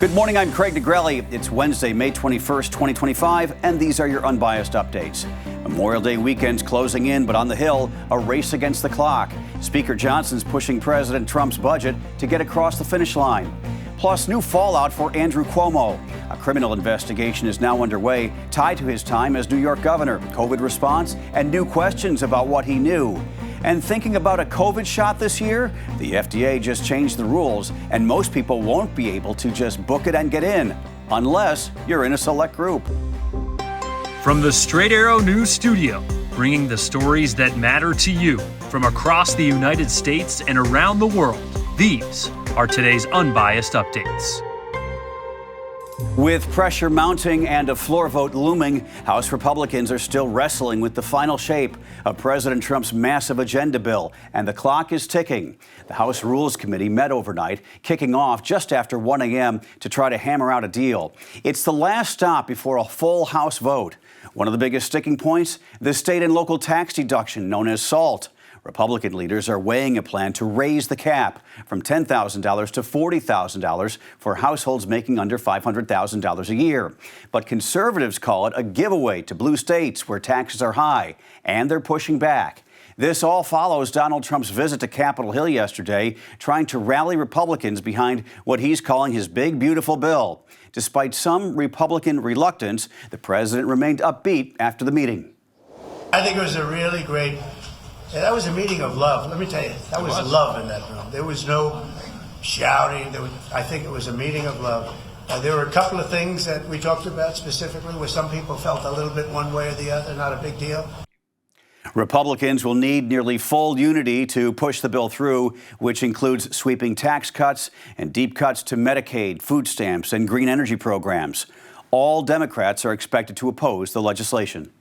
Good morning, I'm Craig Negrelli. It's Wednesday, May 21st, 2025, and these are your Unbiased Updates. Memorial Day weekend's closing in, but on the Hill, a race against the clock. Speaker Johnson's pushing President Trump's budget to get across the finish line. Plus, new fallout for Andrew Cuomo. A criminal investigation is now underway, tied to his time as New York governor, COVID response, and new questions about what he knew. And thinking about a COVID shot this year, the FDA just changed the rules, and most people won't be able to just book it and get in, unless you're in a select group. From the Straight Arrow News Studio, bringing the stories that matter to you from across the United States and around the world, these are today's Unbiased Updates. With pressure mounting and a floor vote looming, House Republicans are still wrestling with the final shape of President Trump's massive agenda bill, and the clock is ticking. The House Rules Committee met overnight, kicking off just after 1 a.m. to try to hammer out a deal. It's the last stop before a full House vote. One of the biggest sticking points, the state and local tax deduction known as SALT. Republican leaders are weighing a plan to raise the cap from $10,000 to $40,000 for households making under $500,000 a year. But conservatives call it a giveaway to blue states where taxes are high, and they're pushing back. This all follows Donald Trump's visit to Capitol Hill yesterday, trying to rally Republicans behind what he's calling his big, beautiful bill. Despite some Republican reluctance, the president remained upbeat after the meeting. I think it was a really great. That was a meeting of love. Let me tell you, that was love in that room. There was no shouting. I think it was a meeting of love. There were a couple of things that we talked about specifically where some people felt a little bit one way or the other, not a big deal. Republicans will need nearly full unity to push the bill through, which includes sweeping tax cuts and deep cuts to Medicaid, food stamps, and green energy programs. All Democrats are expected to oppose the legislation.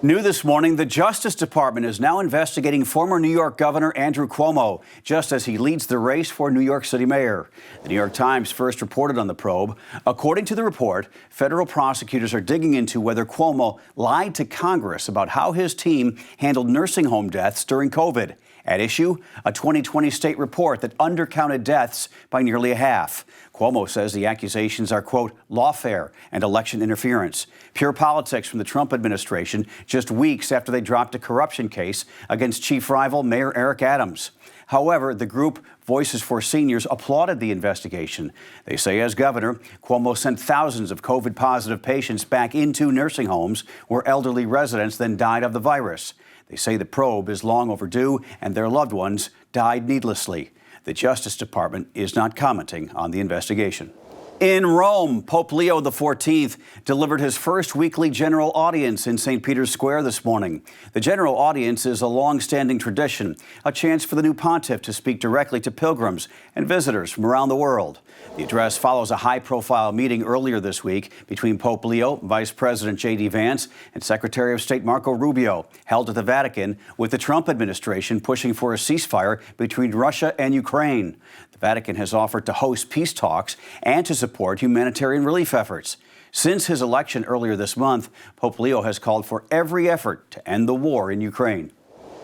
New this morning, the Justice Department is now investigating former New York Governor Andrew Cuomo, just as he leads the race for New York City mayor. The New York Times first reported on the probe. According to the report, federal prosecutors are digging into whether Cuomo lied to Congress about how his team handled nursing home deaths during COVID. At issue, a 2020 state report that undercounted deaths by nearly a half. Cuomo says the accusations are, quote, lawfare and election interference. Pure politics from the Trump administration just weeks after they dropped a corruption case against chief rival Mayor Eric Adams. However, the group Voices for Seniors applauded the investigation. They say as governor, Cuomo sent thousands of COVID-positive patients back into nursing homes where elderly residents then died of the virus. They say the probe is long overdue and their loved ones died needlessly. The Justice Department is not commenting on the investigation. In Rome, Pope Leo XIV delivered his first weekly general audience in St. Peter's Square this morning. The general audience is a long-standing tradition, a chance for the new pontiff to speak directly to pilgrims and visitors from around the world. The address follows a high-profile meeting earlier this week between Pope Leo, Vice President J.D. Vance, and Secretary of State Marco Rubio, held at the Vatican, with the Trump administration pushing for a ceasefire between Russia and Ukraine. The Vatican has offered to host peace talks and to support humanitarian relief efforts. Since his election earlier this month, Pope Leo has called for every effort to end the war in Ukraine.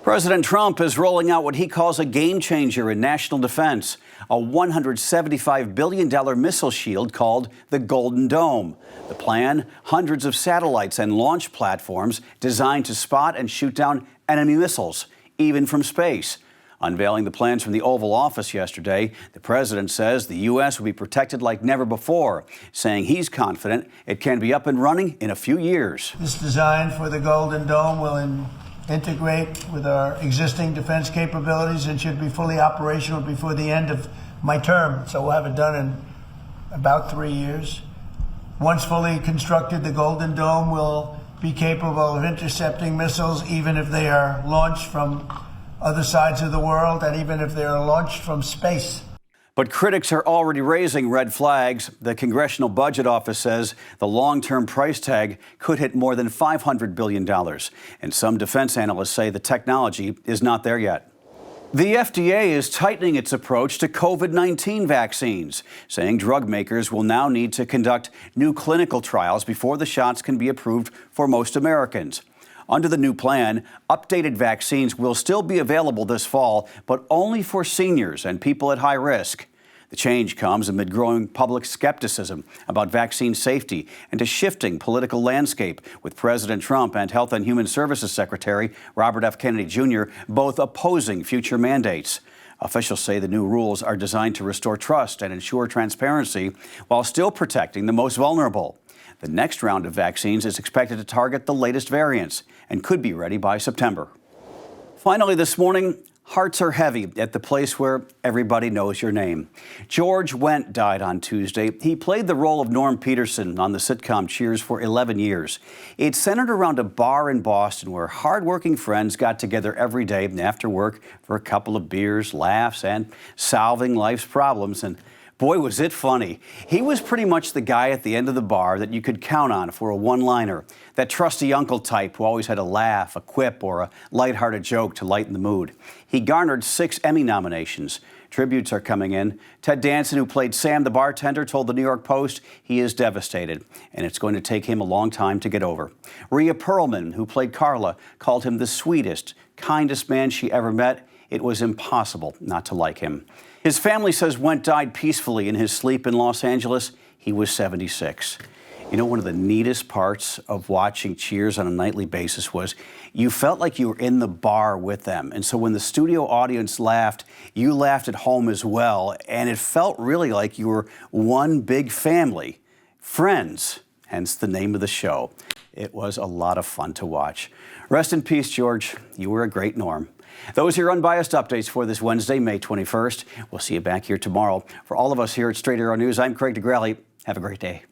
President Trump is rolling out what he calls a game changer in national defense, a $175 billion missile shield called the Golden Dome. The plan, hundreds of satellites and launch platforms designed to spot and shoot down enemy missiles, even from space. Unveiling the plans from the Oval Office yesterday, the president says the U.S. will be protected like never before, saying he's confident it can be up and running in a few years. This design for the Golden Dome will integrate with our existing defense capabilities and should be fully operational before the end of my term. So we'll have it done in about 3 years. Once fully constructed, the Golden Dome will be capable of intercepting missiles even if they are launched from other sides of the world and even if they are launched from space. But critics are already raising red flags. The Congressional Budget Office says the long-term price tag could hit more than $500 billion. And some defense analysts say the technology is not there yet. The FDA is tightening its approach to COVID-19 vaccines, saying drug makers will now need to conduct new clinical trials before the shots can be approved for most Americans. Under the new plan, updated vaccines will still be available this fall, but only for seniors and people at high risk. The change comes amid growing public skepticism about vaccine safety and a shifting political landscape, with President Trump and Health and Human Services Secretary Robert F. Kennedy Jr. both opposing future mandates. Officials say the new rules are designed to restore trust and ensure transparency while still protecting the most vulnerable. The next round of vaccines is expected to target the latest variants and could be ready by September. Finally this morning, hearts are heavy at the place where everybody knows your name. George Wendt died on Tuesday. He played the role of Norm Peterson on the sitcom Cheers for 11 years. It centered around a bar in Boston where hardworking friends got together every day after work for a couple of beers, laughs, and solving life's problems. And boy, was it funny. He was pretty much the guy at the end of the bar that you could count on for a one-liner, that trusty uncle type who always had a laugh, a quip, or a lighthearted joke to lighten the mood. He garnered 6 Emmy nominations. Tributes are coming in. Ted Danson, who played Sam the bartender, told the New York Post he is devastated, and it's going to take him a long time to get over. Rhea Perlman, who played Carla, called him the sweetest, kindest man she ever met. It was impossible not to like him. His family says Wendt died peacefully in his sleep in Los Angeles. He was 76. You know, one of the neatest parts of watching Cheers on a nightly basis was you felt like you were in the bar with them. And so when the studio audience laughed, you laughed at home as well. And it felt really like you were one big family. Friends, hence the name of the show. It was a lot of fun to watch. Rest in peace, George. You were a great Norm. Those are your unbiased updates for this Wednesday, May 21st. We'll see you back here tomorrow. For all of us here at Straight Arrow News, I'm Craig DeGrelli. Have a great day.